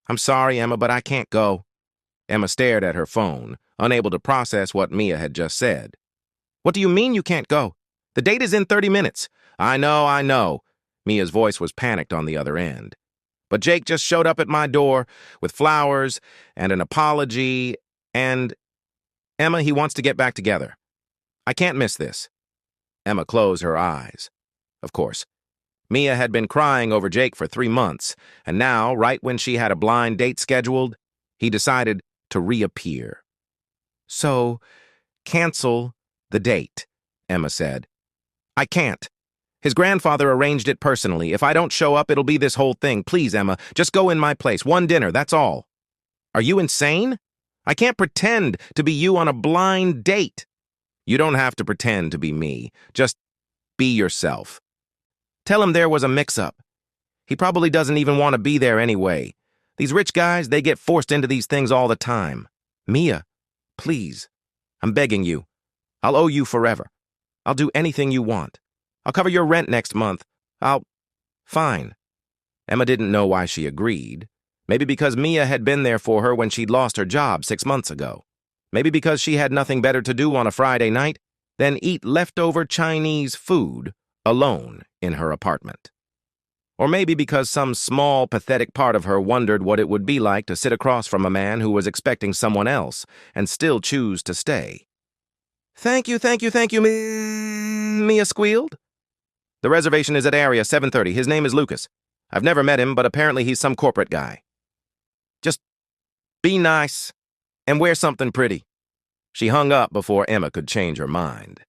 I'm sorry, Emma, but I can't go. Emma stared at her phone, unable to process what Mia had just said. What do you mean you can't go? The date is in 30 minutes. I know. Mia's voice was panicked on the other end. But Jake just showed up at my door with flowers and an apology and... Emma, he wants to get back together. I can't miss this. Emma closed her eyes. Of course. Mia had been crying over Jake for 3 months, and now, right when she had a blind date scheduled, he decided to reappear. So, cancel the date, Emma said. I can't. His grandfather arranged it personally. If I don't show up, it'll be this whole thing. Please, Emma, just go in my place. One dinner, that's all. Are you insane? I can't pretend to be you on a blind date. You don't have to pretend to be me. Just be yourself. Tell him there was a mix-up. He probably doesn't even want to be there anyway. These rich guys, they get forced into these things all the time. Mia, please. I'm begging you. I'll owe you forever. I'll do anything you want. I'll cover your rent next month. Fine. Emma didn't know why she agreed. Maybe because Mia had been there for her when she'd lost her job 6 months ago. Maybe because she had nothing better to do on a Friday night than eat leftover Chinese food alone in her apartment. Or maybe because some small, pathetic part of her wondered what it would be like to sit across from a man who was expecting someone else and still choose to stay. Thank you, Mia squealed. The reservation is at area 730. His name is Lucas. I've never met him, but apparently he's some corporate guy. Just be nice and wear something pretty. She hung up before Emma could change her mind.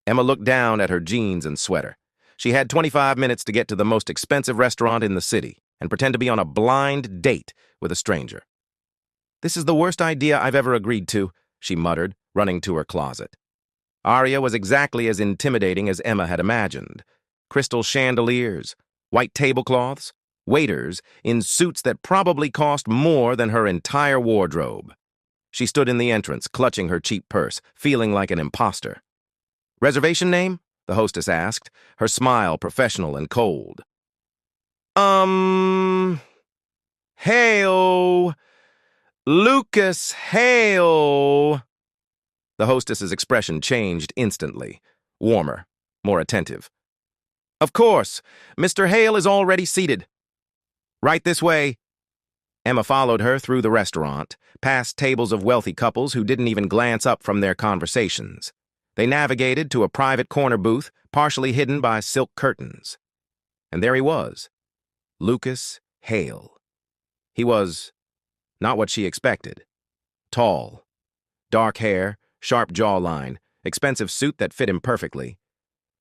Emma looked down at her jeans and sweater. She had 25 minutes to get to the most expensive restaurant in the city and pretend to be on a blind date with a stranger. This is the worst idea I've ever agreed to, she muttered, running to her closet. Aria was exactly as intimidating as Emma had imagined. Crystal chandeliers, white tablecloths, waiters in suits that probably cost more than her entire wardrobe. She stood in the entrance, clutching her cheap purse, feeling like an imposter. Reservation name? The hostess asked, her smile professional and cold. Hey-o. Lucas, hey-o. The hostess's expression changed instantly, warmer, more attentive. Of course, Mr. Hale is already seated. Right this way. Emma followed her through the restaurant, past tables of wealthy couples who didn't even glance up from their conversations. They navigated to a private corner booth, partially hidden by silk curtains. And there he was, Lucas Hale. He was not what she expected. Tall, dark hair, sharp jawline, expensive suit that fit him perfectly.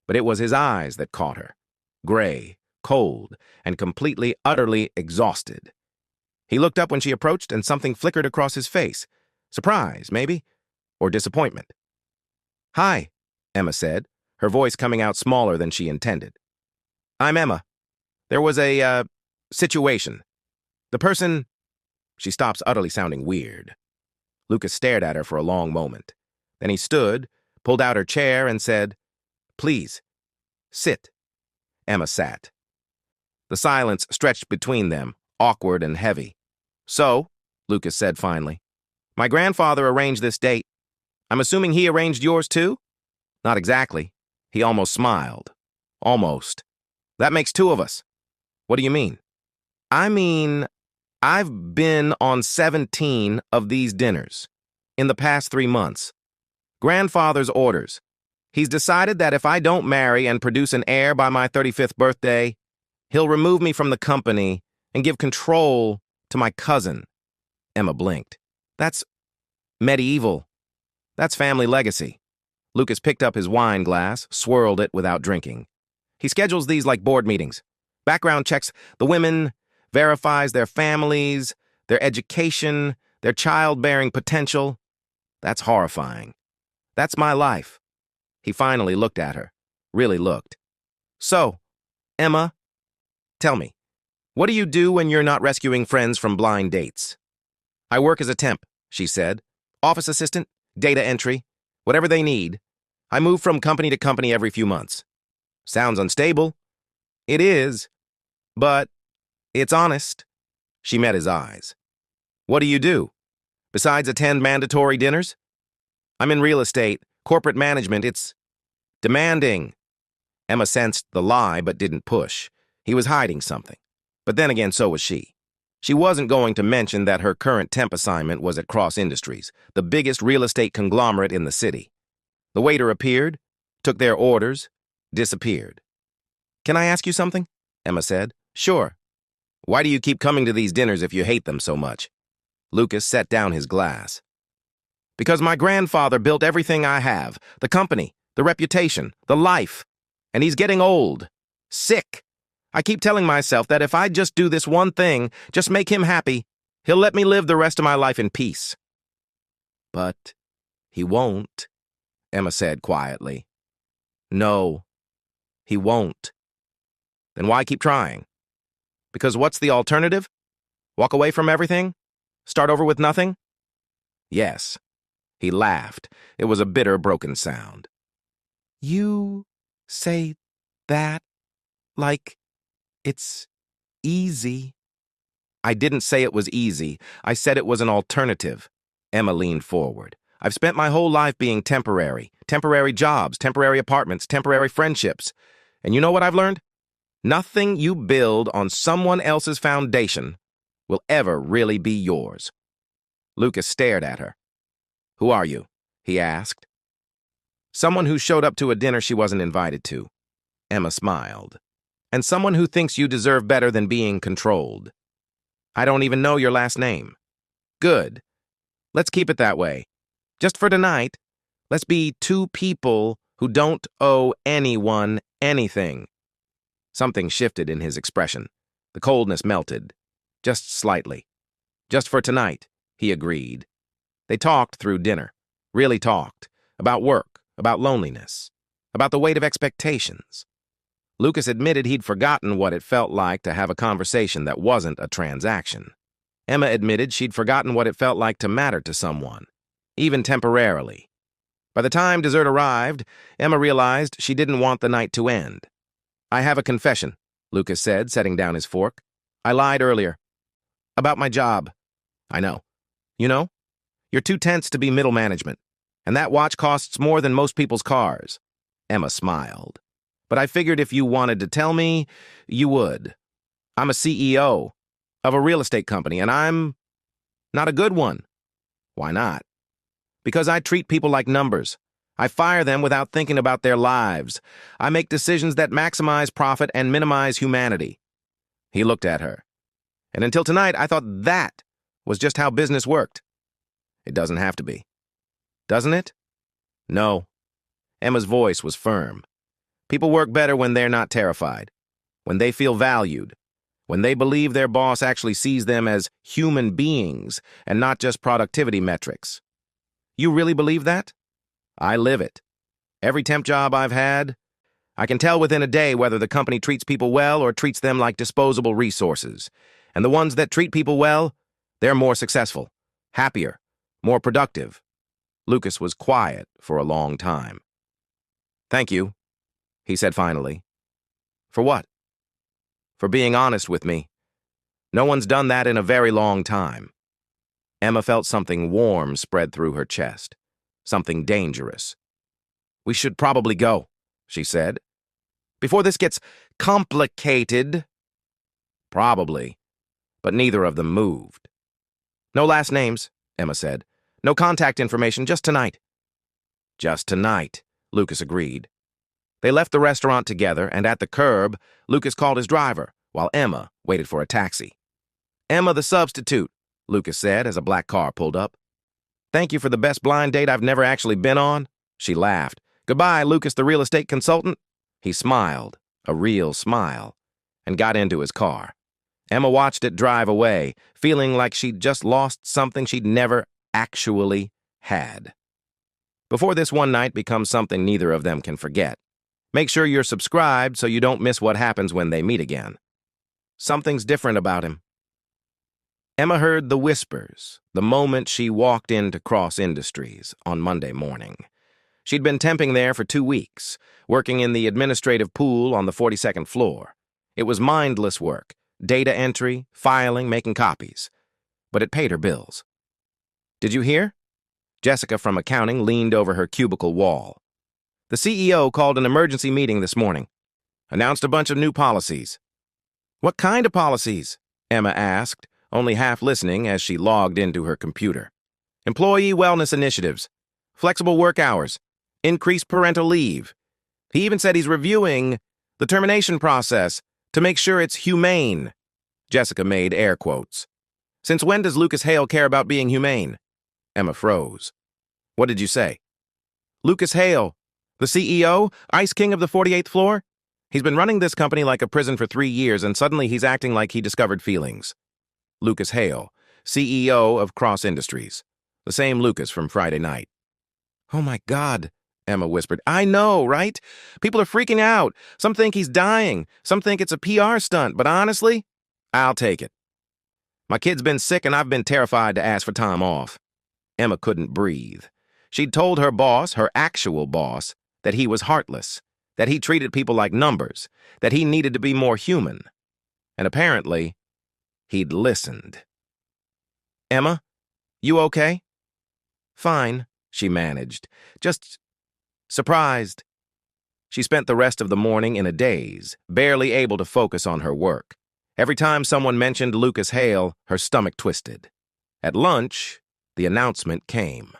But it was his eyes that caught her, gray, cold, and completely, utterly exhausted. He looked up when she approached, and something flickered across his face. Surprise, maybe? Or disappointment. Hi, Emma said, her voice coming out smaller than she intended. I'm Emma. There was a, situation. The person... She stops, utterly sounding weird. Lucas stared at her for a long moment. Then he stood, pulled out her chair, and said, Please, sit. Emma sat. The silence stretched between them, awkward and heavy. So, Lucas said finally, my grandfather arranged this date. I'm assuming he arranged yours too? Not exactly. He almost smiled. Almost. That makes 2 of us. What do you mean? I mean, I've been on 17 of these dinners in the past 3 months. Grandfather's orders. He's decided that if I don't marry and produce an heir by my 35th birthday, he'll remove me from the company and give control to my cousin. Emma blinked. That's medieval. That's family legacy. Lucas picked up his wine glass, swirled it without drinking. He schedules these like board meetings. Background checks the women, verifies their families, their education, their childbearing potential. That's horrifying. That's my life. He finally looked at her. Really looked. So, Emma, tell me, what do you do when you're not rescuing friends from blind dates? I work as a temp, she said. Office assistant, data entry, whatever they need. I move from company to company every few months. Sounds unstable. It is, but it's honest. She met his eyes. What do you do? Besides attend mandatory dinners? I'm in real estate, corporate management. It's demanding. Emma sensed the lie but didn't push. He was hiding something. But then again, so was she. She wasn't going to mention that her current temp assignment was at Cross Industries, the biggest real estate conglomerate in the city. The waiter appeared, took their orders, disappeared. Can I ask you something? Emma said. Sure. Why do you keep coming to these dinners if you hate them so much? Lucas set down his glass. Because my grandfather built everything I have, the company, the reputation, the life. And he's getting old, sick. I keep telling myself that if I just do this one thing, just make him happy, he'll let me live the rest of my life in peace. But he won't, Emma said quietly. No, he won't. Then why keep trying? Because what's the alternative? Walk away from everything? Start over with nothing? Yes. He laughed. It was a bitter, broken sound. You say that like it's easy. I didn't say it was easy. I said it was an alternative. Emma leaned forward. I've spent my whole life being temporary. Temporary jobs, temporary apartments, temporary friendships. And you know what I've learned? Nothing you build on someone else's foundation will ever really be yours. Lucas stared at her. Who are you? He asked. Someone who showed up to a dinner she wasn't invited to. Emma smiled. And someone who thinks you deserve better than being controlled. I don't even know your last name. Good. Let's keep it that way. Just for tonight, let's be two people who don't owe anyone anything. Something shifted in his expression. The coldness melted. Just slightly. Just for tonight, he agreed. They talked through dinner. Really talked. About work, about loneliness, about the weight of expectations. Lucas admitted he'd forgotten what it felt like to have a conversation that wasn't a transaction. Emma admitted she'd forgotten what it felt like to matter to someone, even temporarily. By the time dessert arrived, Emma realized she didn't want the night to end. I have a confession, Lucas said, setting down his fork. I lied earlier. About my job. I know. You know? You're too tense to be middle management, and that watch costs more than most people's cars. Emma smiled. But I figured if you wanted to tell me, you would. I'm a CEO of a real estate company, and I'm not a good one. Why not? Because I treat people like numbers. I fire them without thinking about their lives. I make decisions that maximize profit and minimize humanity. He looked at her. And until tonight, I thought that was just how business worked. It doesn't have to be. Doesn't it? No. Emma's voice was firm. People work better when they're not terrified, when they feel valued, when they believe their boss actually sees them as human beings and not just productivity metrics. You really believe that? I live it. Every temp job I've had, I can tell within a day whether the company treats people well or treats them like disposable resources. And the ones that treat people well, they're more successful, happier, more productive. Lucas was quiet for a long time. Thank you, he said finally. For what? For being honest with me. No one's done that in a very long time. Emma felt something warm spread through her chest. Something dangerous. We should probably go, she said. Before this gets complicated. Probably. But neither of them moved. No last names, Emma said. No contact information, just tonight. Just tonight, Lucas agreed. They left the restaurant together, and at the curb, Lucas called his driver, while Emma waited for a taxi. Emma the substitute, Lucas said as a black car pulled up. Thank you for the best blind date I've never actually been on. She laughed. Goodbye, Lucas the real estate consultant. He smiled, a real smile, and got into his car. Emma watched it drive away, feeling like she'd just lost something she'd never actually had. Before this one night becomes something neither of them can forget, make sure you're subscribed so you don't miss what happens when they meet again. Something's different about him. Emma heard the whispers the moment she walked into Cross Industries on Monday morning. She'd been temping there for 2 weeks, working in the administrative pool on the 42nd floor. It was mindless work, data entry, filing, making copies. But it paid her bills. Did you hear? Jessica from accounting leaned over her cubicle wall. The CEO called an emergency meeting this morning. Announced a bunch of new policies. What kind of policies? Emma asked, only half listening as she logged into her computer. Employee wellness initiatives, flexible work hours, increased parental leave. He even said he's reviewing the termination process to make sure it's humane. Jessica made air quotes. Since when does Lucas Hale care about being humane? Emma froze. What did you say? Lucas Hale, the CEO, Ice King of the 48th floor? He's been running this company like a prison for 3 years, and suddenly he's acting like he discovered feelings. Lucas Hale, CEO of Cross Industries. The same Lucas from Friday night. Oh my God, Emma whispered. I know, right? People are freaking out. Some think he's dying. Some think it's a PR stunt, but honestly, I'll take it. My kid's been sick and I've been terrified to ask for time off. Emma couldn't breathe. She'd told her boss, her actual boss, that he was heartless, that he treated people like numbers, that he needed to be more human. And apparently, he'd listened. Emma, you okay? Fine, she managed. Just surprised. She spent the rest of the morning in a daze, barely able to focus on her work. Every time someone mentioned Lucas Hale, her stomach twisted. At lunch, the announcement came.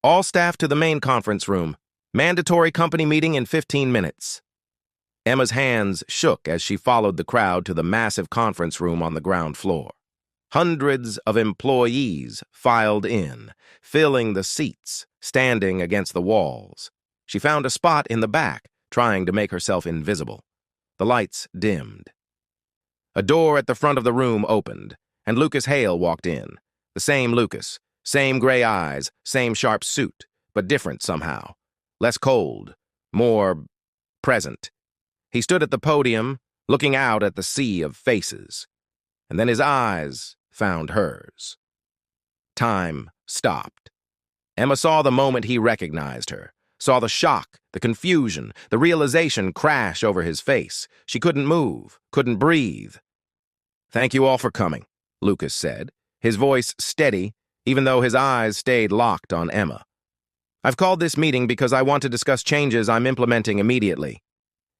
All staff to the main conference room. Mandatory company meeting in 15 minutes. Emma's hands shook as she followed the crowd to the massive conference room on the ground floor. Hundreds of employees filed in, filling the seats, standing against the walls. She found a spot in the back, trying to make herself invisible. The lights dimmed. A door at the front of the room opened, and Lucas Hale walked in. The same Lucas, same gray eyes, same sharp suit, but different somehow. Less cold, more present. He stood at the podium, looking out at the sea of faces. And then his eyes found hers. Time stopped. Emma saw the moment he recognized her, saw the shock, the confusion, the realization crash over his face. She couldn't move, couldn't breathe. Thank you all for coming, Lucas said, his voice steady, even though his eyes stayed locked on Emma. I've called this meeting because I want to discuss changes I'm implementing immediately.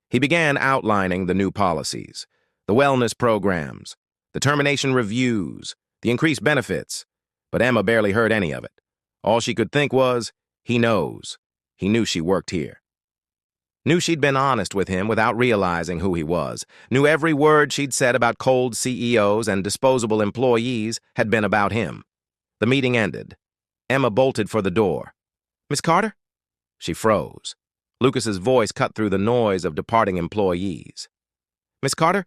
He began outlining the new policies, the wellness programs, the termination reviews, the increased benefits, but Emma barely heard any of it. All she could think was, he knows. He knew she worked here. Knew she'd been honest with him without realizing who he was. Knew every word she'd said about cold CEOs and disposable employees had been about him. The meeting ended. Emma bolted for the door. Miss Carter? She froze. Lucas's voice cut through the noise of departing employees. Miss Carter,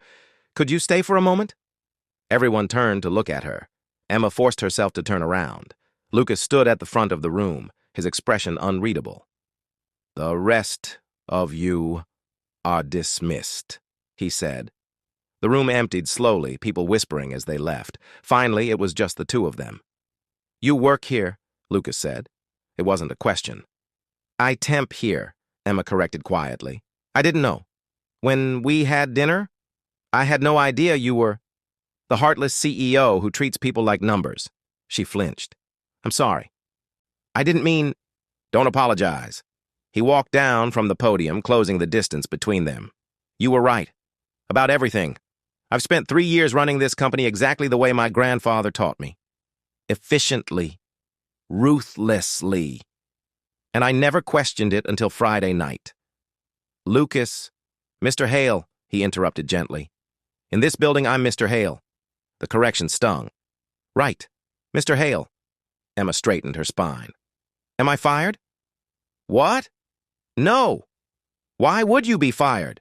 could you stay for a moment? Everyone turned to look at her. Emma forced herself to turn around. Lucas stood at the front of the room, his expression unreadable. The rest of you are dismissed, he said. The room emptied slowly, people whispering as they left. Finally, it was just the two of them. You work here, Lucas said. It wasn't a question. I temp here, Emma corrected quietly. I didn't know. When we had dinner, I had no idea you were the heartless CEO who treats people like numbers. She flinched. I'm sorry. I didn't mean... Don't apologize. He walked down from the podium, closing the distance between them. You were right. About everything. I've spent 3 years running this company exactly the way my grandfather taught me. Efficiently. Ruthlessly. And I never questioned it until Friday night. Lucas, Mr. Hale, he interrupted gently. In this building, I'm Mr. Hale. The correction stung. Right, Mr. Hale. Emma straightened her spine. Am I fired? What? No. Why would you be fired?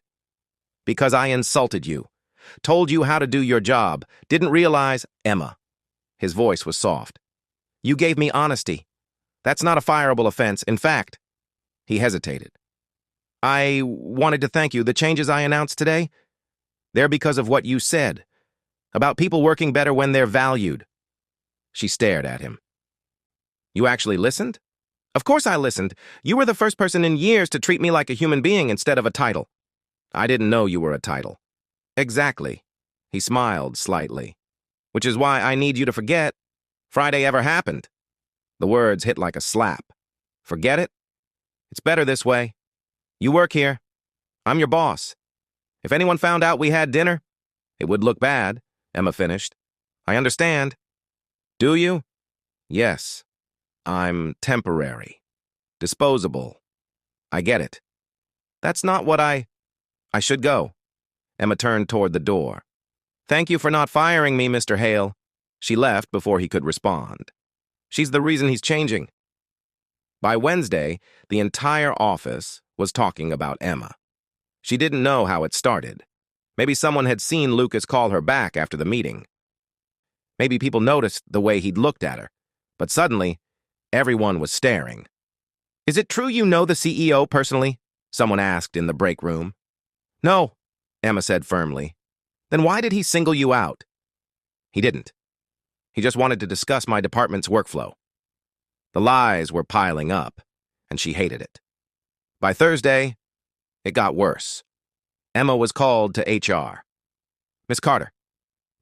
Because I insulted you. Told you how to do your job. Didn't realize, Emma. His voice was soft. You gave me honesty. That's not a fireable offense. In fact, he hesitated. I wanted to thank you. The changes I announced today, they're because of what you said. About people working better when they're valued. She stared at him. You actually listened? Of course I listened. You were the first person in years to treat me like a human being instead of a title. I didn't know you were a title. Exactly. He smiled slightly. Which is why I need you to forget Friday ever happened. The words hit like a slap. Forget it? It's better this way. You work here. I'm your boss. If anyone found out we had dinner, it would look bad, Emma finished. I understand. Do you? Yes. I'm temporary. Disposable. I get it. That's not what I should go. Emma turned toward the door. Thank you for not firing me, Mr. Hale. She left before he could respond. She's the reason he's changing. By Wednesday, the entire office was talking about Emma. She didn't know how it started. Maybe someone had seen Lucas call her back after the meeting. Maybe people noticed the way he'd looked at her. But suddenly, everyone was staring. Is it true you know the CEO personally? Someone asked in the break room. No, Emma said firmly. Then why did he single you out? He didn't. He just wanted to discuss my department's workflow. The lies were piling up, and she hated it. By Thursday, it got worse. Emma was called to HR. Miss Carter.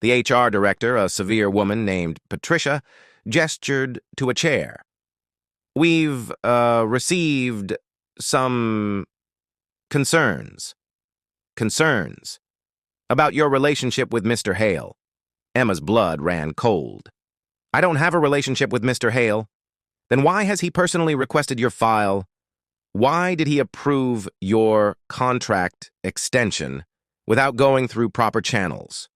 The HR director, a severe woman named Patricia, gestured to a chair. We've received some concerns. Concerns about your relationship with Mr. Hale. Emma's blood ran cold. I don't have a relationship with Mr. Hale. Then why has he personally requested your file? Why did he approve your contract extension without going through proper channels?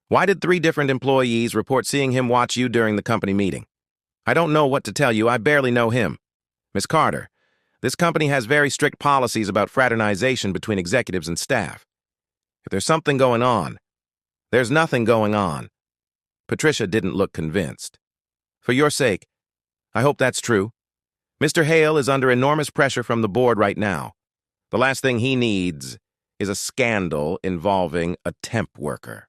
Why did 3 different employees report seeing him watch you during the company meeting? I don't know what to tell you. I barely know him. Miss Carter, this company has very strict policies about fraternization between executives and staff. If there's something going on, there's nothing going on. Patricia didn't look convinced. For your sake, I hope that's true. Mr. Hale is under enormous pressure from the board right now. The last thing he needs is a scandal involving a temp worker.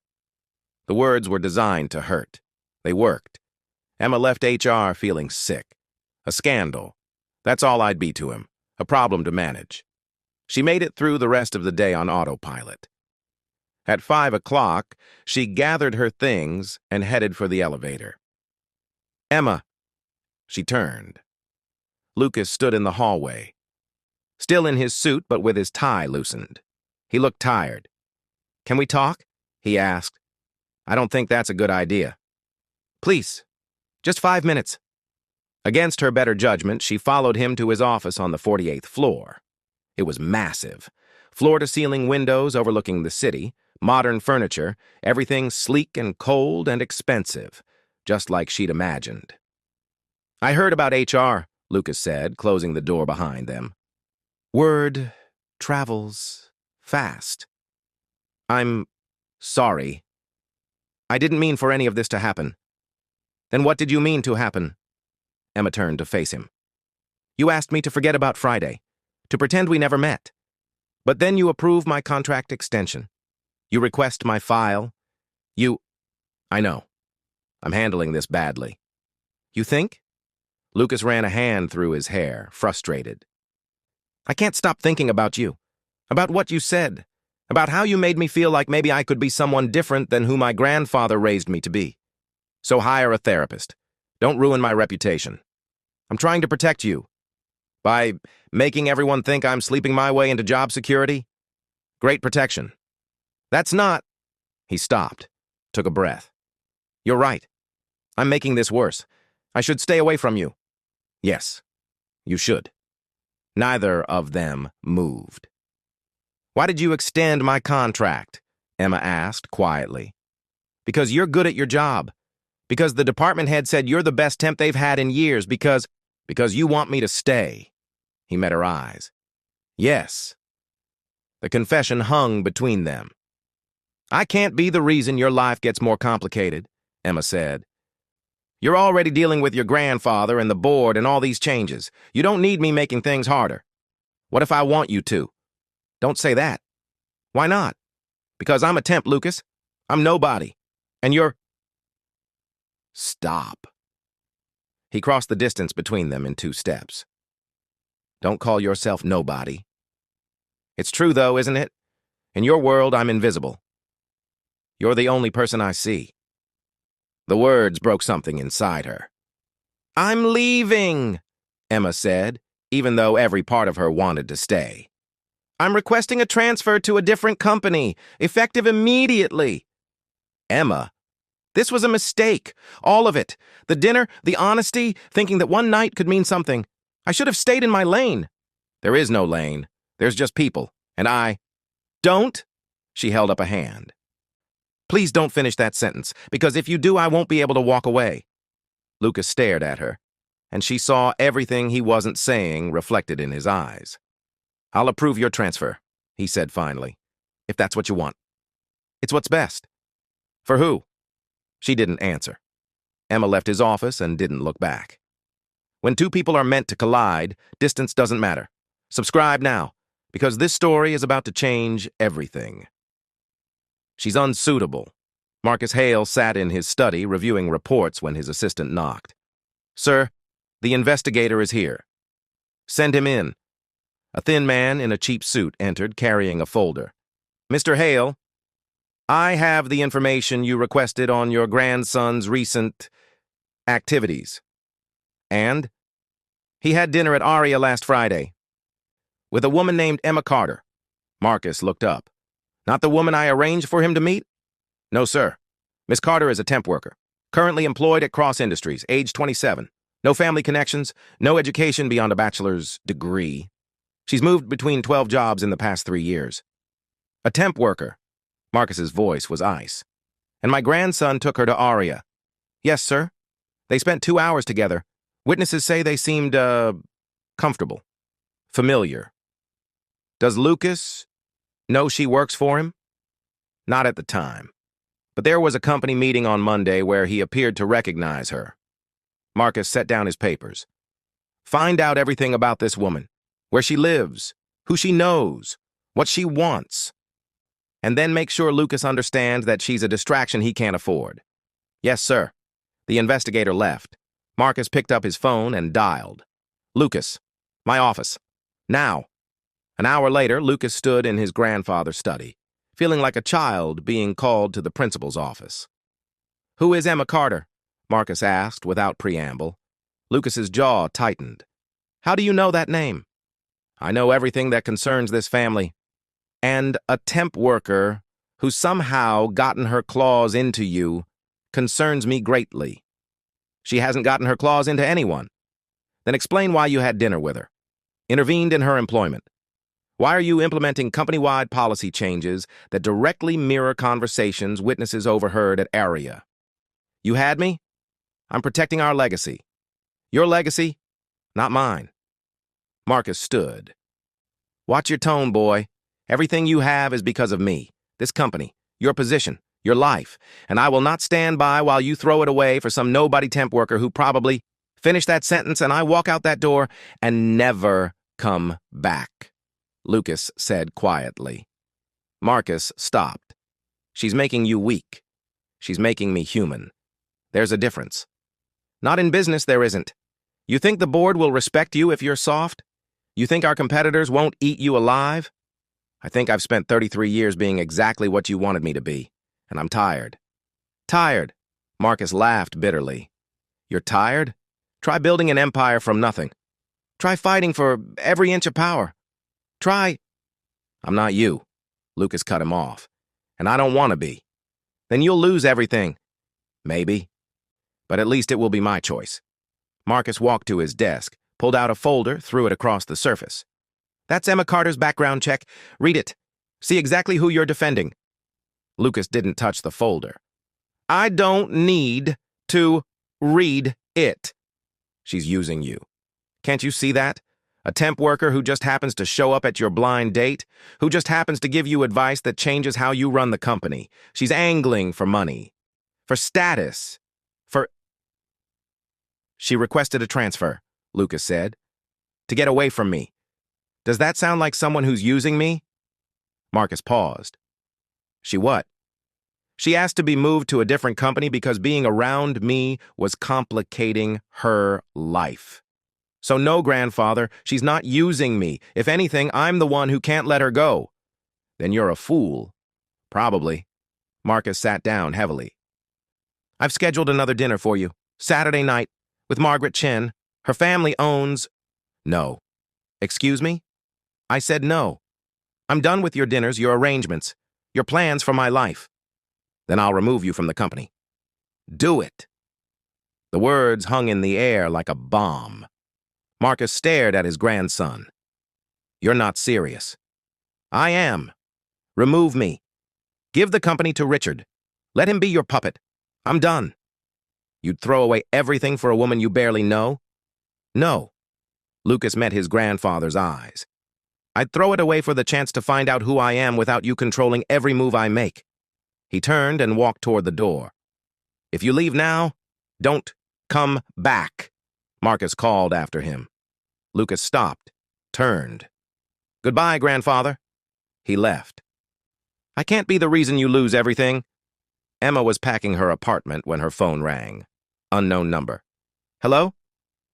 The words were designed to hurt. They worked. Emma left HR feeling sick. A scandal. That's all I'd be to him. A problem to manage. She made it through the rest of the day on autopilot. At 5 o'clock, she gathered her things and headed for the elevator. Emma. She turned. Lucas stood in the hallway, still in his suit but with his tie loosened. He looked tired. Can we talk? He asked. I don't think that's a good idea. Please, just 5 minutes. Against her better judgment, she followed him to his office on the 48th floor. It was massive. Floor-to-ceiling windows overlooking the city, modern furniture, everything sleek and cold and expensive, just like she'd imagined. I heard about HR, Lucas said, closing the door behind them. Word travels fast. I'm sorry. I didn't mean for any of this to happen. Then what did you mean to happen? Emma turned to face him. You asked me to forget about Friday, to pretend we never met. But then you approve my contract extension. You request my file. I know. I'm handling this badly. You think? Lucas ran a hand through his hair, frustrated. I can't stop thinking about you, about what you said, about how you made me feel like maybe I could be someone different than who my grandfather raised me to be. So hire a therapist. Don't ruin my reputation. I'm trying to protect you. By making everyone think I'm sleeping my way into job security? Great protection. That's not... He stopped, took a breath. You're right. I'm making this worse. I should stay away from you. Yes, you should. Neither of them moved. Why did you extend my contract? Emma asked quietly. Because you're good at your job. Because the department head said you're the best temp they've had in years. Because you want me to stay. He met her eyes. Yes. The confession hung between them. I can't be the reason your life gets more complicated, Emma said. You're already dealing with your grandfather and the board and all these changes. You don't need me making things harder. What if I want you to? Don't say that. Why not? Because I'm a temp, Lucas. I'm nobody. And you're... Stop. He crossed the distance between them in 2 steps. Don't call yourself nobody. It's true, though, isn't it? In your world, I'm invisible. You're the only person I see. The words broke something inside her. I'm leaving, Emma said, even though every part of her wanted to stay. I'm requesting a transfer to a different company, effective immediately. Emma, this was a mistake. All of it. The dinner, the honesty, thinking that one night could mean something. I should have stayed in my lane. There is no lane. There's just people. And I... Don't? She held up a hand. Please don't finish that sentence, because if you do, I won't be able to walk away. Lucas stared at her, and she saw everything he wasn't saying reflected in his eyes. I'll approve your transfer, he said finally, if that's what you want. It's what's best. For who? She didn't answer. Emma left his office and didn't look back. When two people are meant to collide, distance doesn't matter. Subscribe now, because this story is about to change everything. She's unsuitable. Marcus Hale sat in his study reviewing reports when his assistant knocked. Sir, the investigator is here. Send him in. A thin man in a cheap suit entered carrying a folder. Mr. Hale, I have the information you requested on your grandson's recent activities. And? He had dinner at Aria last Friday with a woman named Emma Carter. Marcus looked up. Not the woman I arranged for him to meet? No, sir. Miss Carter is a temp worker, currently employed at Cross Industries, age 27. No family connections, no education beyond a bachelor's degree. She's moved between 12 jobs in the past 3 years. A temp worker. Marcus's voice was ice. And my grandson took her to Aria. Yes, sir. They spent 2 hours together. Witnesses say they seemed, comfortable. Familiar. Does Lucas know she works for him? Not at the time. But there was a company meeting on Monday where he appeared to recognize her. Marcus set down his papers. Find out everything about this woman. Where she lives, who she knows, what she wants. And then make sure Lucas understands that she's a distraction he can't afford. Yes, sir. The investigator left. Marcus picked up his phone and dialed. Lucas, my office. Now. An hour later, Lucas stood in his grandfather's study, feeling like a child being called to the principal's office. Who is Emma Carter? Marcus asked without preamble. Lucas's jaw tightened. How do you know that name? I know everything that concerns this family. And a temp worker who's somehow gotten her claws into you concerns me greatly. She hasn't gotten her claws into anyone. Then explain why you had dinner with her. Intervened in her employment. Why are you implementing company-wide policy changes that directly mirror conversations witnesses overheard at Aria? You had me? I'm protecting our legacy. Your legacy, not mine. Marcus stood. Watch your tone, boy. Everything you have is because of me, this company, your position, your life, and I will not stand by while you throw it away for some nobody temp worker who probably finish that sentence and I walk out that door and never come back, Lucas said quietly. Marcus stopped. She's making you weak. She's making me human. There's a difference. Not in business, there isn't. You think the board will respect you if you're soft? You think our competitors won't eat you alive? I think I've spent 33 years being exactly what you wanted me to be, and I'm tired. Tired? Marcus laughed bitterly. You're tired? Try building an empire from nothing. Try fighting for every inch of power. Try... I'm not you. Lucas cut him off. And I don't want to be. Then you'll lose everything. Maybe. But at least it will be my choice. Marcus walked to his desk, pulled out a folder, threw it across the surface. That's Emma Carter's background check. Read it. See exactly who you're defending. Lucas didn't touch the folder. I don't need to read it. She's using you. Can't you see that? A temp worker who just happens to show up at your blind date, who just happens to give you advice that changes how you run the company. She's angling for money, for status, for... She requested a transfer, Lucas said, to get away from me. Does that sound like someone who's using me? Marcus paused. She what? She asked to be moved to a different company because being around me was complicating her life. So no, grandfather, she's not using me. If anything, I'm the one who can't let her go. Then you're a fool. Probably. Marcus sat down heavily. I've scheduled another dinner for you, Saturday night, with Margaret Chen. Her family owns... No. Excuse me? I said no. I'm done with your dinners, your arrangements, your plans for my life. Then I'll remove you from the company. Do it. The words hung in the air like a bomb. Marcus stared at his grandson. You're not serious. I am. Remove me. Give the company to Richard. Let him be your puppet. I'm done. You'd throw away everything for a woman you barely know? No. Lucas met his grandfather's eyes. I'd throw it away for the chance to find out who I am without you controlling every move I make. He turned and walked toward the door. If you leave now, don't come back, Marcus called after him. Lucas stopped, turned. Goodbye, grandfather. He left. I can't be the reason you lose everything. Emma was packing her apartment when her phone rang. Unknown number. Hello?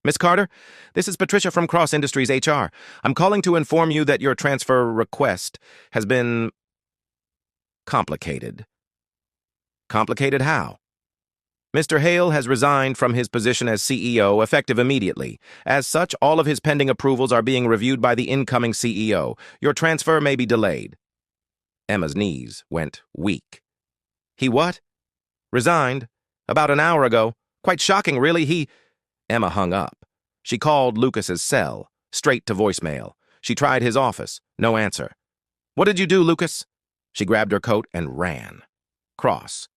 Miss Carter, this is Patricia from Cross Industries HR. I'm calling to inform you that your transfer request has been... complicated. Complicated how? Mr. Hale has resigned from his position as CEO effective immediately. As such, all of his pending approvals are being reviewed by the incoming CEO. Your transfer may be delayed. Emma's knees went weak. He what? Resigned. About an hour ago. Quite shocking, really. Emma hung up. She called Lucas's cell, straight to voicemail. She tried his office. No answer. What did you do, Lucas? She grabbed her coat and ran. Cross.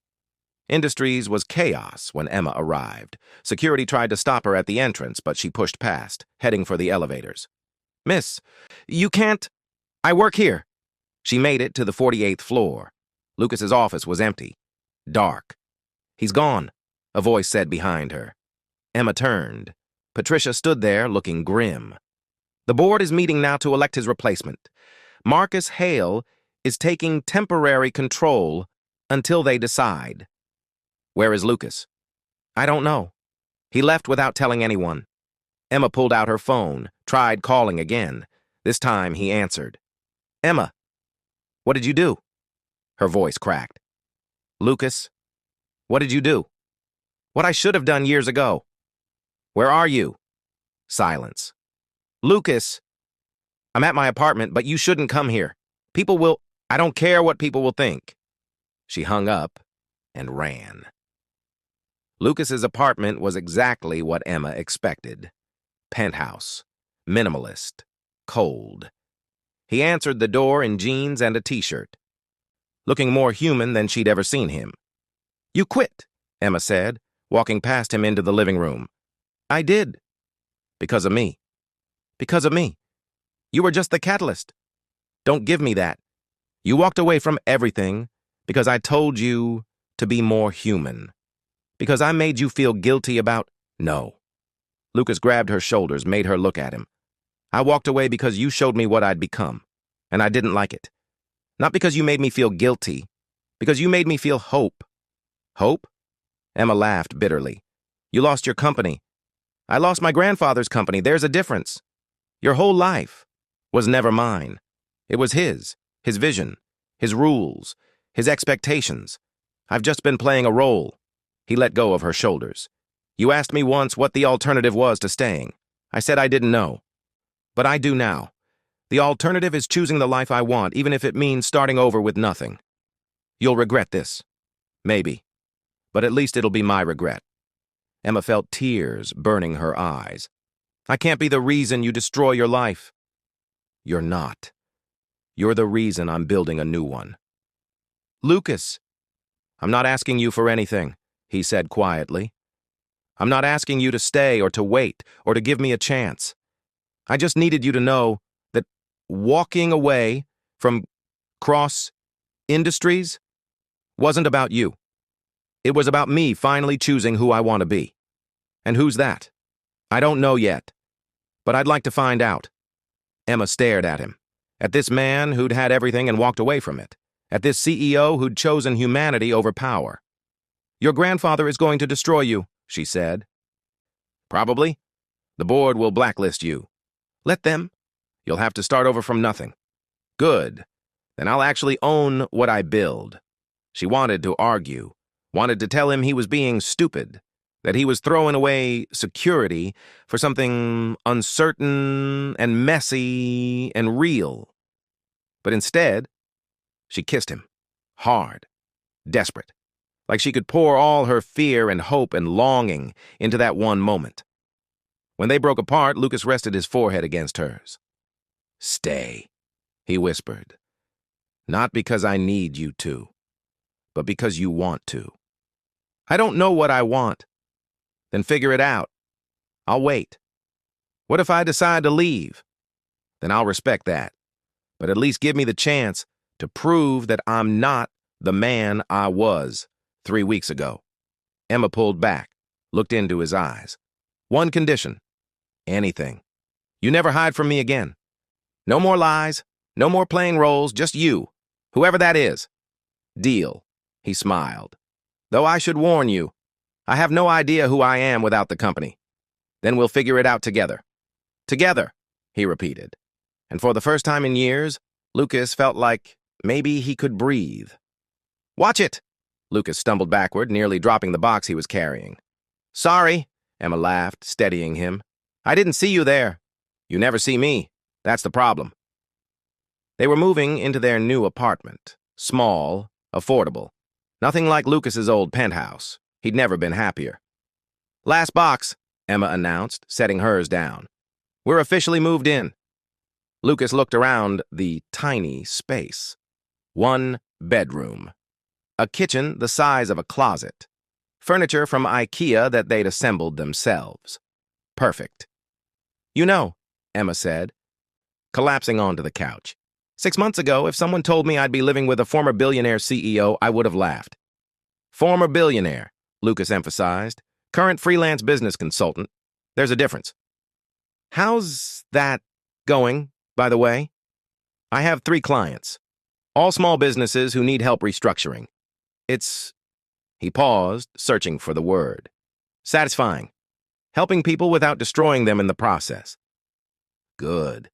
Industries was chaos when Emma arrived. Security tried to stop her at the entrance, but she pushed past, heading for the elevators. Miss, you can't... I work here. She made it to the 48th floor. Lucas's office was empty. Dark. He's gone, a voice said behind her. Emma turned. Patricia stood there, looking grim. The board is meeting now to elect his replacement. Marcus Hale is taking temporary control until they decide. Where is Lucas? I don't know. He left without telling anyone. Emma pulled out her phone, tried calling again. This time he answered. Emma, what did you do? Her voice cracked. Lucas, what did you do? What I should have done years ago. Where are you? Silence. Lucas, I'm at my apartment, but you shouldn't come here. People will... I don't care what people will think. She hung up and ran. Lucas's apartment was exactly what Emma expected. Penthouse. Minimalist. Cold. He answered the door in jeans and a t-shirt, looking more human than she'd ever seen him. You quit, Emma said, walking past him into the living room. I did. Because of me. Because of me. You were just the catalyst. Don't give me that. You walked away from everything because I told you to be more human. Because I made you feel guilty about... No. Lucas grabbed her shoulders, made her look at him. I walked away because you showed me what I'd become, and I didn't like it. Not because you made me feel guilty, because you made me feel hope. Hope? Emma laughed bitterly. You lost your company. I lost my grandfather's company. There's a difference. Your whole life was never mine. It was his vision, his rules, his expectations. I've just been playing a role. He let go of her shoulders. You asked me once what the alternative was to staying. I said I didn't know. But I do now. The alternative is choosing the life I want, even if it means starting over with nothing. You'll regret this. Maybe. But at least it'll be my regret. Emma felt tears burning her eyes. I can't be the reason you destroy your life. You're not. You're the reason I'm building a new one. Lucas, I'm not asking you for anything, he said quietly. I'm not asking you to stay or to wait or to give me a chance. I just needed you to know that walking away from Cross Industries wasn't about you. It was about me finally choosing who I want to be. And who's that? I don't know yet, but I'd like to find out. Emma stared at him, at this man who'd had everything and walked away from it, at this CEO who'd chosen humanity over power. Your grandfather is going to destroy you, she said. Probably. The board will blacklist you. Let them. You'll have to start over from nothing. Good. Then I'll actually own what I build. She wanted to argue, wanted to tell him he was being stupid, that he was throwing away security for something uncertain and messy and real. But instead, she kissed him, hard, desperate, like she could pour all her fear and hope and longing into that one moment. When they broke apart, Lucas rested his forehead against hers. "Stay," he whispered. "Not because I need you to, but because you want to." "I don't know what I want." "Then figure it out. I'll wait." "What if I decide to leave?" "Then I'll respect that. But at least give me the chance to prove that I'm not the man I was 3 weeks ago." Emma pulled back, looked into his eyes. "One condition. Anything. You never hide from me again. No more lies, no more playing roles, just you, whoever that is." "Deal," he smiled. "Though I should warn you, I have no idea who I am without the company. Then we'll figure it out together." "Together," he repeated. And for the first time in years, Lucas felt like maybe he could breathe. "Watch it!" Lucas stumbled backward, nearly dropping the box he was carrying. "Sorry," Emma laughed, steadying him. "I didn't see you there." "You never see me. That's the problem." They were moving into their new apartment. Small, affordable. Nothing like Lucas's old penthouse. He'd never been happier. "Last box," Emma announced, setting hers down. "We're officially moved in." Lucas looked around the tiny space. 1 bedroom. A kitchen the size of a closet. Furniture from IKEA that they'd assembled themselves. Perfect. "You know," Emma said, collapsing onto the couch. 6 months ago, if someone told me I'd be living with a former billionaire CEO, I would have laughed. "Former billionaire," Lucas emphasized. "Current freelance business consultant. There's a difference." "How's that going, by the way?" "I have 3 clients. All small businesses who need help restructuring. It's..." He paused, searching for the word. "Satisfying. Helping people without destroying them in the process." "Good."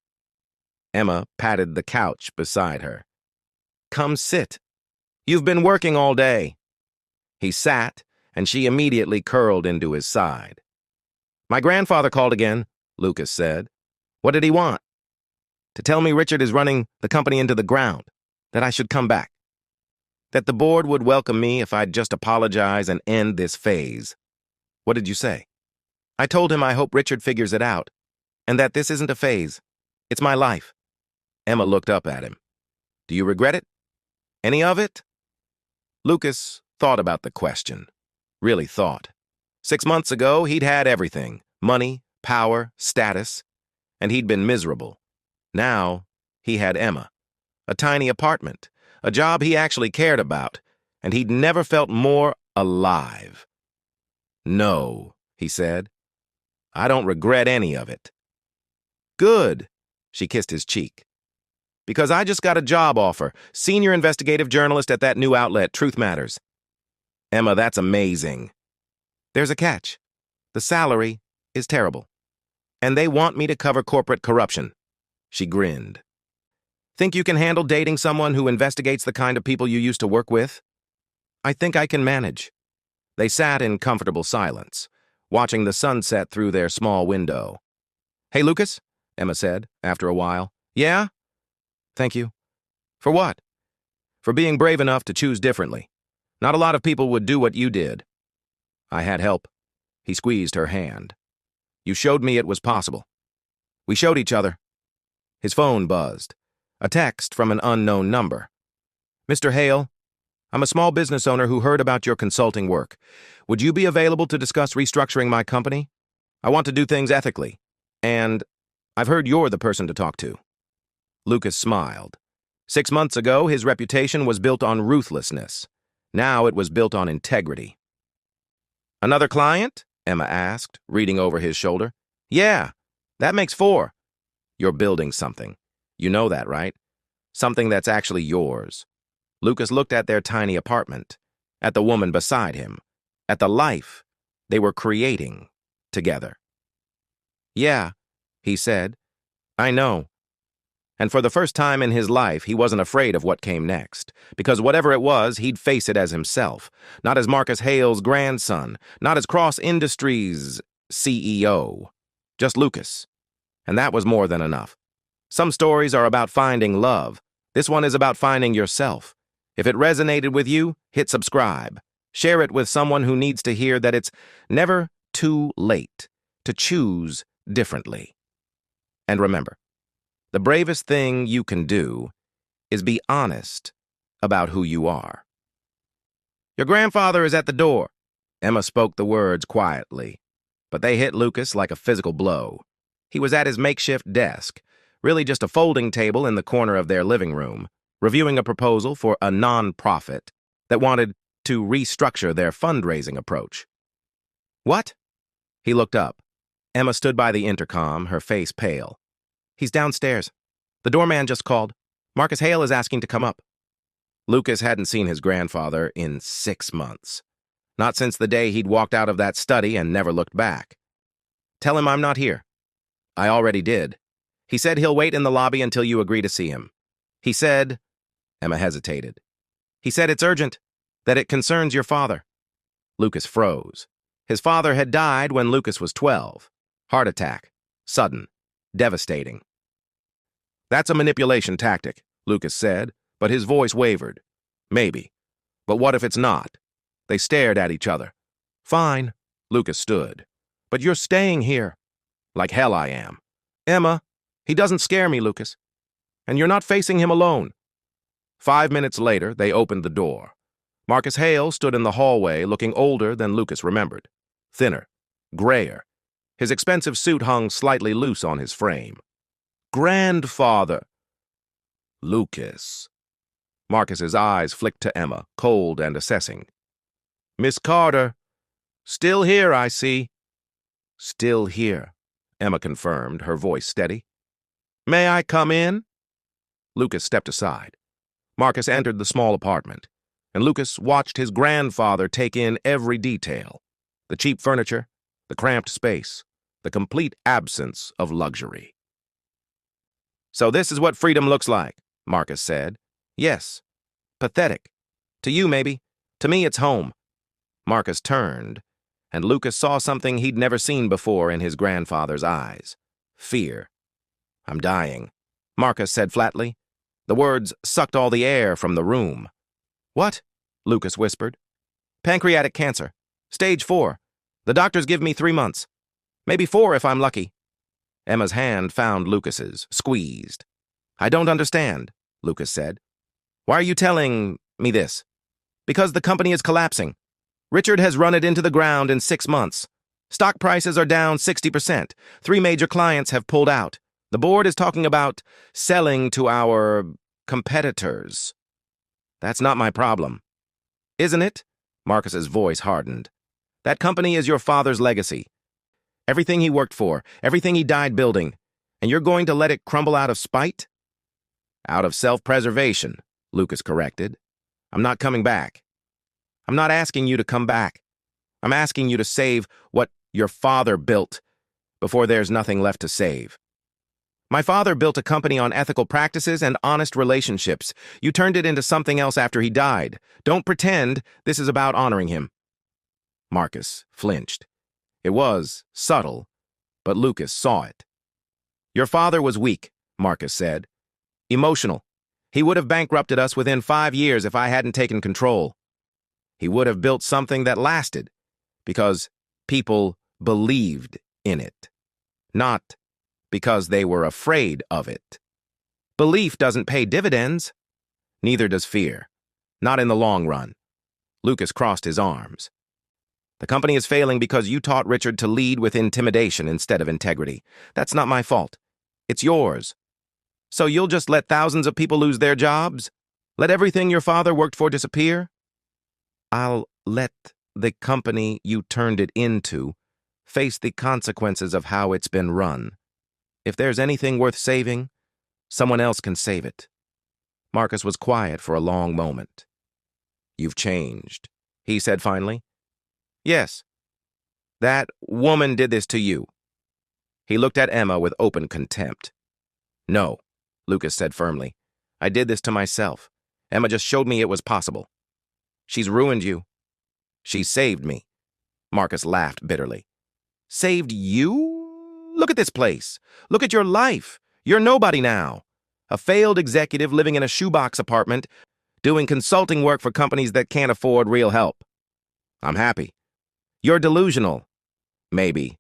Emma patted the couch beside her. "Come sit. You've been working all day." He sat, and she immediately curled into his side. "My grandfather called again," Lucas said. "What did he want?" "To tell me Richard is running the company into the ground, that I should come back. That the board would welcome me if I'd just apologize and end this phase." "What did you say?" "I told him I hope Richard figures it out, and that this isn't a phase. It's my life." Emma looked up at him. "Do you regret it? Any of it?" Lucas thought about the question. Really thought. 6 months ago, he'd had everything. Money, power, status. And he'd been miserable. Now, he had Emma. A tiny apartment. A job he actually cared about. And he'd never felt more alive. "No," he said. "I don't regret any of it." "Good." She kissed his cheek. "Because I just got a job offer. Senior investigative journalist at that new outlet, Truth Matters." "Emma, that's amazing." "There's a catch. The salary is terrible. And they want me to cover corporate corruption." She grinned. "Think you can handle dating someone who investigates the kind of people you used to work with?" "I think I can manage." They sat in comfortable silence, watching the sunset through their small window. "Hey, Lucas," Emma said, after a while. "Yeah?" "Thank you." "For what?" "For being brave enough to choose differently. Not a lot of people would do what you did." "I had help." He squeezed her hand. "You showed me it was possible. We showed each other." His phone buzzed. A text from an unknown number. "Mr. Hale, I'm a small business owner who heard about your consulting work. Would you be available to discuss restructuring my company? I want to do things ethically. And I've heard you're the person to talk to." Lucas smiled. 6 months ago, his reputation was built on ruthlessness. Now it was built on integrity. "Another client?" Emma asked, reading over his shoulder. "Yeah, that makes 4. You're building something. You know that, right? Something that's actually yours." Lucas looked at their tiny apartment, at the woman beside him, at the life they were creating together. "Yeah," he said. "I know." And for the first time in his life, he wasn't afraid of what came next, because whatever it was, he'd face it as himself, not as Marcus Hale's grandson, not as Cross Industries' CEO, just Lucas. And that was more than enough. Some stories are about finding love. This one is about finding yourself. If it resonated with you, hit subscribe. Share it with someone who needs to hear that it's never too late to choose differently. And remember, the bravest thing you can do is be honest about who you are. Your grandfather is at the door. Emma spoke the words quietly, but they hit Lucas like a physical blow. He was at his makeshift desk, really just a folding table in the corner of their living room, reviewing a proposal for a non-profit that wanted to restructure their fundraising approach. What? He looked up. Emma stood by the intercom, her face pale. He's downstairs. The doorman just called. Marcus Hale is asking to come up. Lucas hadn't seen his grandfather in 6 months. Not since the day he'd walked out of that study and never looked back. Tell him I'm not here. I already did. He said he'll wait in the lobby until you agree to see him. He said... Emma hesitated. He said it's urgent, that it concerns your father. Lucas froze. His father had died when Lucas was 12. Heart attack. Sudden. Devastating. That's a manipulation tactic, Lucas said, but his voice wavered. Maybe. But what if it's not? They stared at each other. Fine, Lucas stood. But you're staying here. Like hell I am. Emma, he doesn't scare me, Lucas. And you're not facing him alone. 5 minutes later, they opened the door. Marcus Hale stood in the hallway looking older than Lucas remembered. Thinner. Grayer. His expensive suit hung slightly loose on his frame. Grandfather. Lucas. Marcus's eyes flicked to Emma, cold and assessing. Miss Carter. Still here, I see. Still here, Emma confirmed, her voice steady. May I come in? Lucas stepped aside. Marcus entered the small apartment, and Lucas watched his grandfather take in every detail. The cheap furniture, the cramped space, the complete absence of luxury. So this is what freedom looks like, Marcus said. Yes. Pathetic. To you, maybe. To me, it's home. Marcus turned, and Lucas saw something he'd never seen before in his grandfather's eyes. Fear. I'm dying, Marcus said flatly. The words sucked all the air from the room. What? Lucas whispered. Pancreatic cancer. Stage 4. The doctors give me 3 months. Maybe 4 if I'm lucky. Emma's hand found Lucas's, squeezed. I don't understand, Lucas said. Why are you telling me this? Because the company is collapsing. Richard has run it into the ground in 6 months. Stock prices are down 60%. 3 major clients have pulled out. The board is talking about selling to our competitors. That's not my problem. Isn't it? Marcus's voice hardened. That company is your father's legacy. Everything he worked for, everything he died building. And you're going to let it crumble out of spite? Out of self-preservation, Lucas corrected. I'm not coming back. I'm not asking you to come back. I'm asking you to save what your father built before there's nothing left to save. My father built a company on ethical practices and honest relationships. You turned it into something else after he died. Don't pretend this is about honoring him. Marcus flinched. It was subtle, but Lucas saw it. Your father was weak, Marcus said. Emotional. He would have bankrupted us within 5 years if I hadn't taken control. He would have built something that lasted, because people believed in it, not because they were afraid of it. Belief doesn't pay dividends. Neither does fear. Not in the long run. Lucas crossed his arms. The company is failing because you taught Richard to lead with intimidation instead of integrity. That's not my fault. It's yours. So you'll just let thousands of people lose their jobs? Let everything your father worked for disappear? I'll let the company you turned it into face the consequences of how it's been run. If there's anything worth saving, someone else can save it. Marcus was quiet for a long moment. You've changed, he said finally. Yes. That woman did this to you. He looked at Emma with open contempt. No, Lucas said firmly. I did this to myself. Emma just showed me it was possible. She's ruined you. She saved me. Marcus laughed bitterly. Saved you? Look at this place. Look at your life. You're nobody now. A failed executive living in a shoebox apartment, doing consulting work for companies that can't afford real help. I'm happy. You're delusional. Maybe.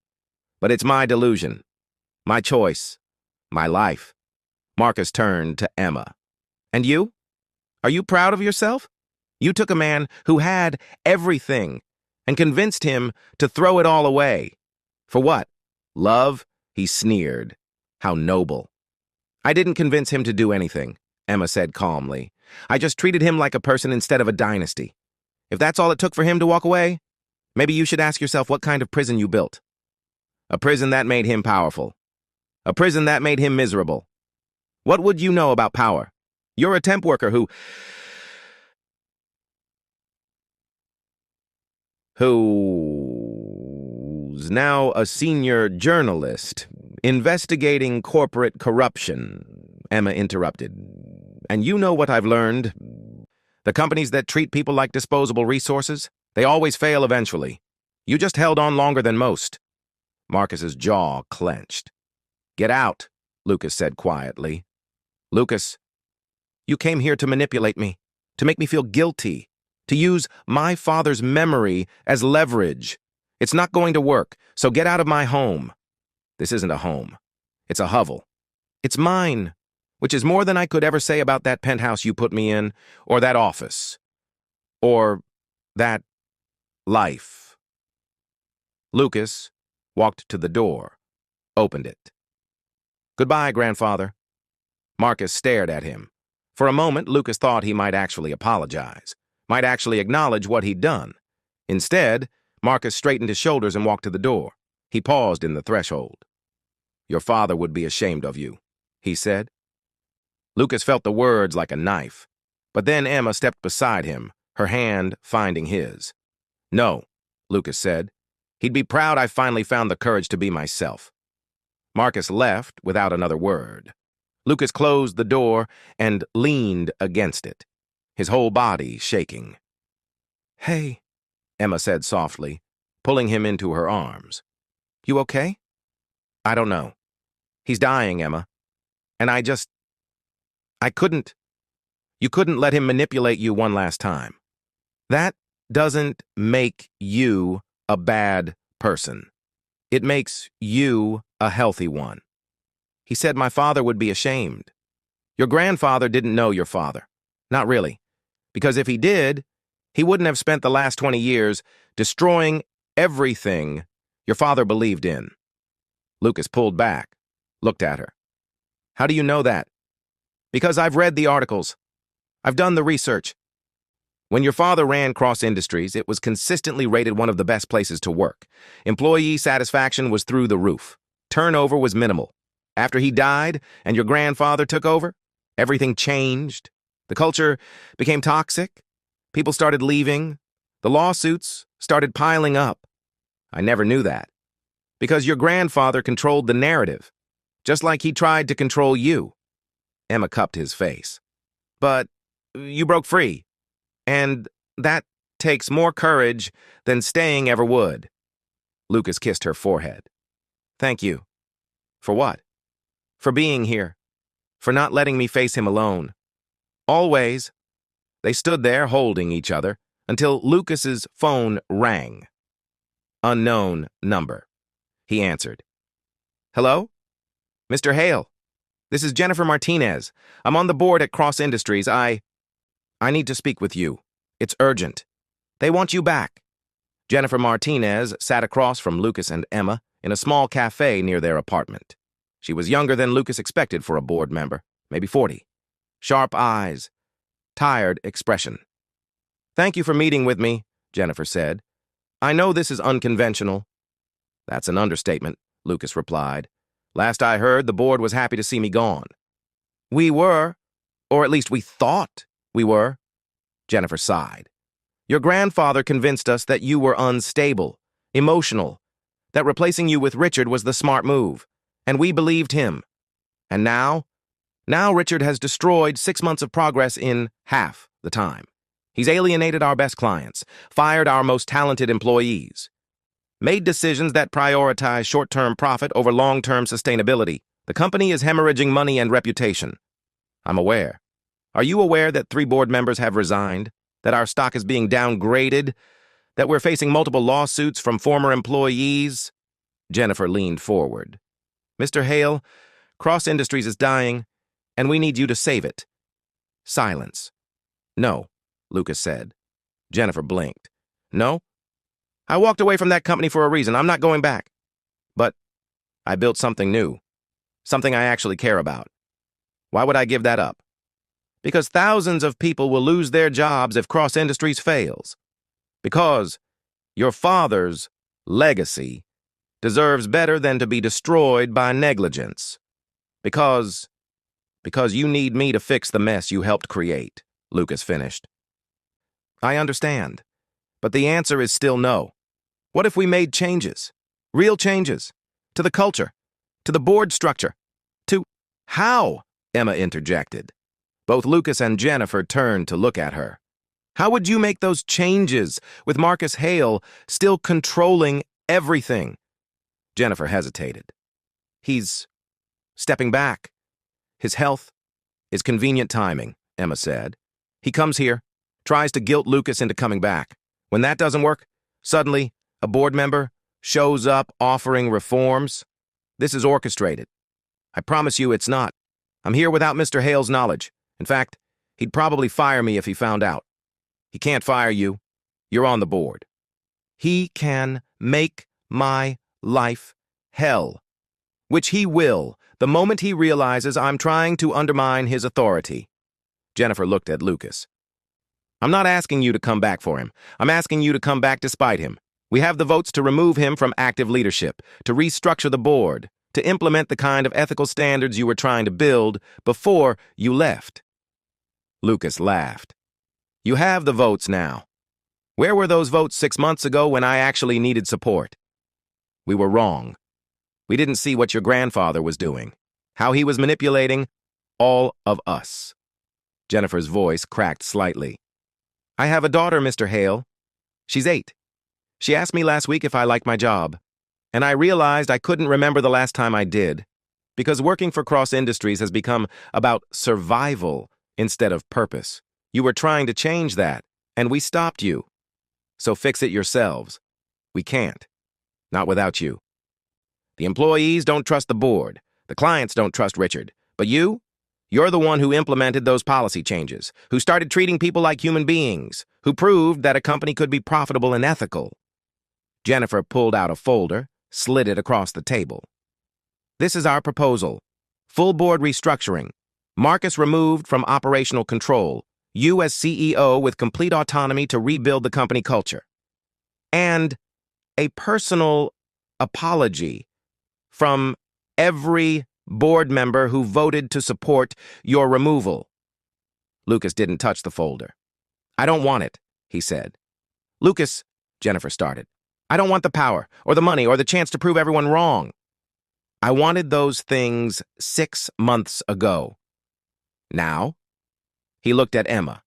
But it's my delusion. My choice. My life. Marcus turned to Emma. And you? Are you proud of yourself? You took a man who had everything and convinced him to throw it all away. For what? Love? He sneered. How noble. I didn't convince him to do anything, Emma said calmly. I just treated him like a person instead of a dynasty. If that's all it took for him to walk away, maybe you should ask yourself what kind of prison you built. A prison that made him powerful. A prison that made him miserable. What would you know about power? You're a temp worker who's now a senior journalist investigating corporate corruption, Emma interrupted. And you know what I've learned? The companies that treat people like disposable resources, they always fail eventually. You just held on longer than most. Marcus's jaw clenched. Get out, Lucas said quietly. Lucas, you came here to manipulate me, to make me feel guilty, to use my father's memory as leverage. It's not going to work, so get out of my home. This isn't a home. It's a hovel. It's mine, which is more than I could ever say about that penthouse you put me in, or that office, or that life. Lucas walked to the door, opened it. Goodbye, grandfather. Marcus stared at him. For a moment, Lucas thought he might actually apologize, might actually acknowledge what he'd done. Instead, Marcus straightened his shoulders and walked to the door. He paused in the threshold. Your father would be ashamed of you, he said. Lucas felt the words like a knife, but then Emma stepped beside him, her hand finding his. No, Lucas said. He'd be proud I finally found the courage to be myself. Marcus left without another word. Lucas closed the door and leaned against it, his whole body shaking. Hey, Emma said softly, pulling him into her arms. You okay? I don't know. He's dying, Emma. And I couldn't. You couldn't let him manipulate you one last time. That doesn't make you a bad person. It makes you a healthy one. He said my father would be ashamed. Your grandfather didn't know your father. Not really. Because if he did, he wouldn't have spent the last 20 years destroying everything your father believed in. Lucas pulled back, looked at her. How do you know that? Because I've read the articles. I've done the research. When your father ran Cross Industries, it was consistently rated one of the best places to work. Employee satisfaction was through the roof. Turnover was minimal. After he died and your grandfather took over, everything changed. The culture became toxic. People started leaving. The lawsuits started piling up. I never knew that. Because your grandfather controlled the narrative, just like he tried to control you. Emma cupped his face. But you broke free. And that takes more courage than staying ever would. Lucas kissed her forehead. Thank you. For what? For being here. For not letting me face him alone. Always. They stood there holding each other until Lucas's phone rang. Unknown number. He answered. Hello? Mr. Hale. This is Jennifer Martinez. I'm on the board at Cross Industries. I need to speak with you. It's urgent. They want you back. Jennifer Martinez sat across from Lucas and Emma in a small cafe near their apartment. She was younger than Lucas expected for a board member, maybe 40. Sharp eyes, tired expression. Thank you for meeting with me, Jennifer said. I know this is unconventional. That's an understatement, Lucas replied. Last I heard, the board was happy to see me gone. We were, or at least we thought we were, Jennifer sighed. Your grandfather convinced us that you were unstable, emotional, that replacing you with Richard was the smart move, and we believed him. And now, Now Richard has destroyed 6 months of progress in half the time. He's alienated our best clients, fired our most talented employees, made decisions that prioritize short-term profit over long-term sustainability. The company is hemorrhaging money and reputation. I'm aware. Are you aware that 3 board members have resigned? That our stock is being downgraded? That we're facing multiple lawsuits from former employees? Jennifer leaned forward. Mr. Hale, Cross Industries is dying, and we need you to save it. Silence. No, Lucas said. Jennifer blinked. No? I walked away from that company for a reason. I'm not going back. But I built something new. Something I actually care about. Why would I give that up? Because thousands of people will lose their jobs if Cross Industries fails. Because your father's legacy deserves better than to be destroyed by negligence. Because you need me to fix the mess you helped create, Lucas finished. I understand, but the answer is still no. What if we made changes? Real changes? To the culture? To the board structure? To... How? Emma interjected. Both Lucas and Jennifer turned to look at her. How would you make those changes with Marcus Hale still controlling everything? Jennifer hesitated. He's stepping back. His health is convenient timing, Emma said. He comes here, tries to guilt Lucas into coming back. When that doesn't work, suddenly a board member shows up offering reforms. This is orchestrated. I promise you it's not. I'm here without Mr. Hale's knowledge. In fact, he'd probably fire me if he found out. He can't fire you. You're on the board. He can make my life hell, which he will the moment he realizes I'm trying to undermine his authority. Jennifer looked at Lucas. I'm not asking you to come back for him. I'm asking you to come back despite him. We have the votes to remove him from active leadership, to restructure the board, to implement the kind of ethical standards you were trying to build before you left. Lucas laughed. You have the votes now. Where were those votes 6 months ago when I actually needed support? We were wrong. We didn't see what your grandfather was doing, how he was manipulating all of us. Jennifer's voice cracked slightly. I have a daughter, Mr. Hale. She's 8. She asked me last week if I liked my job, and I realized I couldn't remember the last time I did, because working for Cross Industries has become about survival instead of purpose. You were trying to change that, and we stopped you. So fix it yourselves. We can't. Not without you. The employees don't trust the board. The clients don't trust Richard. But you're the one who implemented those policy changes, who started treating people like human beings, who proved that a company could be profitable and ethical. Jennifer pulled out a folder, slid it across the table. This is our proposal. Full board restructuring. Marcus removed from operational control. You as CEO with complete autonomy to rebuild the company culture. And a personal apology from every board member who voted to support your removal. Lucas didn't touch the folder. I don't want it, he said. Lucas, Jennifer started. I don't want the power, or the money, or the chance to prove everyone wrong. I wanted those things 6 months ago. Now? He looked at Emma.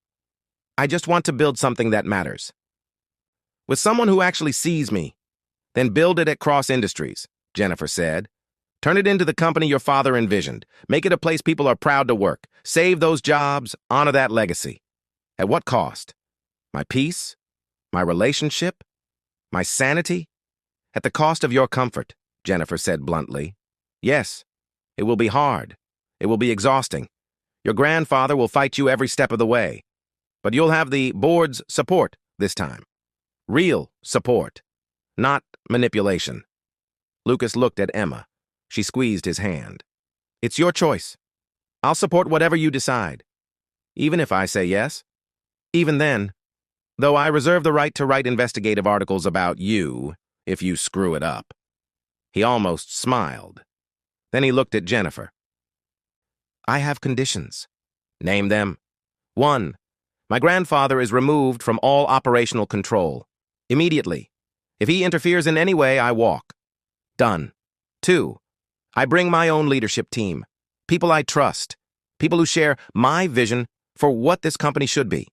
I just want to build something that matters. With someone who actually sees me. Then build it at Cross Industries, Jennifer said. Turn it into the company your father envisioned. Make it a place people are proud to work. Save those jobs, honor that legacy. At what cost? My peace? My relationship? My sanity? At the cost of your comfort, Jennifer said bluntly. Yes, it will be hard. It will be exhausting. Your grandfather will fight you every step of the way. But you'll have the board's support this time. Real support, not manipulation. Lucas looked at Emma. She squeezed his hand. It's your choice. I'll support whatever you decide. Even if I say yes. Even then, though I reserve the right to write investigative articles about you if you screw it up. He almost smiled. Then he looked at Jennifer. I have conditions. Name them. 1. My grandfather is removed from all operational control. Immediately. If he interferes in any way, I walk. Done. 2. I bring my own leadership team. People I trust. People who share my vision for what this company should be.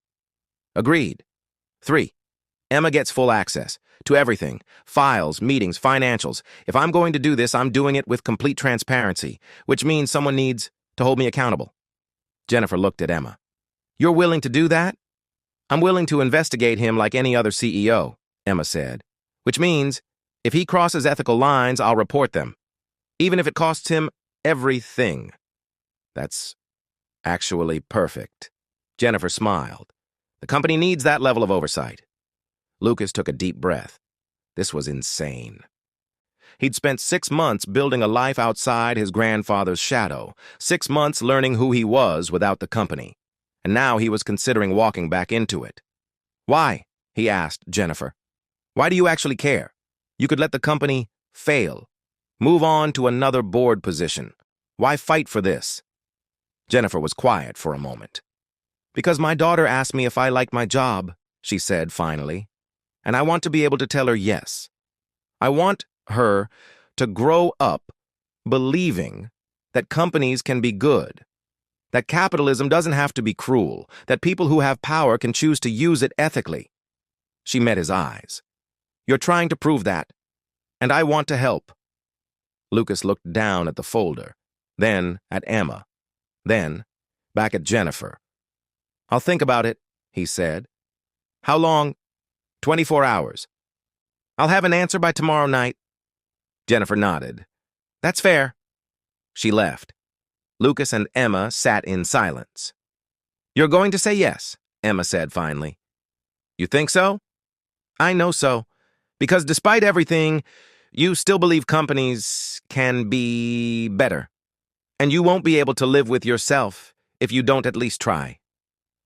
Agreed. 3. Emma gets full access to everything. Files, meetings, financials. If I'm going to do this, I'm doing it with complete transparency, which means someone needs to hold me accountable. Jennifer looked at Emma. You're willing to do that? I'm willing to investigate him like any other CEO, Emma said, which means if he crosses ethical lines, I'll report them, even if it costs him everything. That's actually perfect. Jennifer smiled. The company needs that level of oversight. Lucas took a deep breath. This was insane. He'd spent 6 months building a life outside his grandfather's shadow, 6 months learning who he was without the company, and now he was considering walking back into it. Why? He asked Jennifer. Why do you actually care? You could let the company fail. Move on to another board position. Why fight for this? Jennifer was quiet for a moment. Because my daughter asked me if I like my job, she said finally, and I want to be able to tell her yes. I want her to grow up believing that companies can be good, that capitalism doesn't have to be cruel, that people who have power can choose to use it ethically. She met his eyes. You're trying to prove that, and I want to help. Lucas looked down at the folder, then at Emma, then back at Jennifer. I'll think about it, he said. How long? 24 hours. I'll have an answer by tomorrow night. Jennifer nodded. That's fair. She left. Lucas and Emma sat in silence. You're going to say yes, Emma said finally. You think so? I know so. Because despite everything, you still believe companies can be better. And you won't be able to live with yourself if you don't at least try.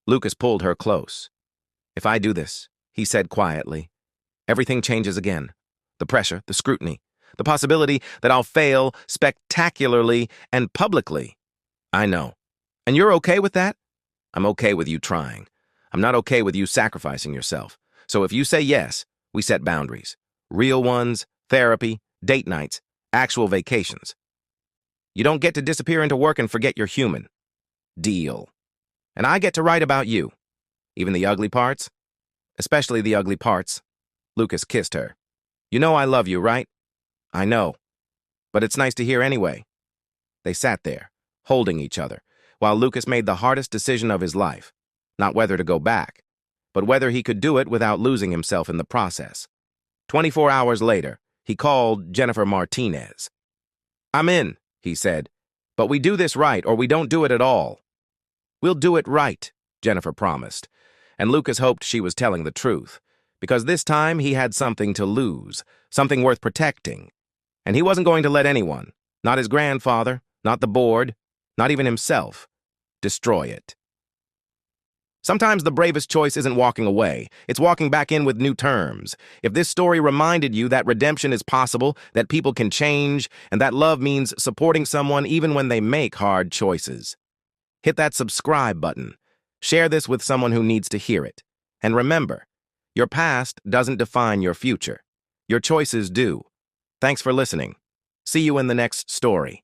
Lucas pulled her close. If I do this, he said quietly, everything changes again. The pressure, the scrutiny, the possibility that I'll fail spectacularly and publicly. I know. And you're okay with that? I'm okay with you trying. I'm not okay with you sacrificing yourself. So if you say yes, we set boundaries. Real ones, therapy, date nights, actual vacations. You don't get to disappear into work and forget you're human. Deal. And I get to write about you. Even the ugly parts? Especially the ugly parts. Lucas kissed her. You know I love you, right? I know. But it's nice to hear anyway. They sat there, holding each other, while Lucas made the hardest decision of his life. Not whether to go back, but whether he could do it without losing himself in the process. 24 hours later, he called Jennifer Martinez. I'm in, he said, but we do this right or we don't do it at all. We'll do it right, Jennifer promised, and Lucas hoped she was telling the truth, because this time he had something to lose, something worth protecting, and he wasn't going to let anyone, not his grandfather, not the board, not even himself, destroy it. Sometimes the bravest choice isn't walking away, it's walking back in with new terms. If this story reminded you that redemption is possible, that people can change, and that love means supporting someone even when they make hard choices, hit that subscribe button. Share this with someone who needs to hear it. And remember, your past doesn't define your future. Your choices do. Thanks for listening. See you in the next story.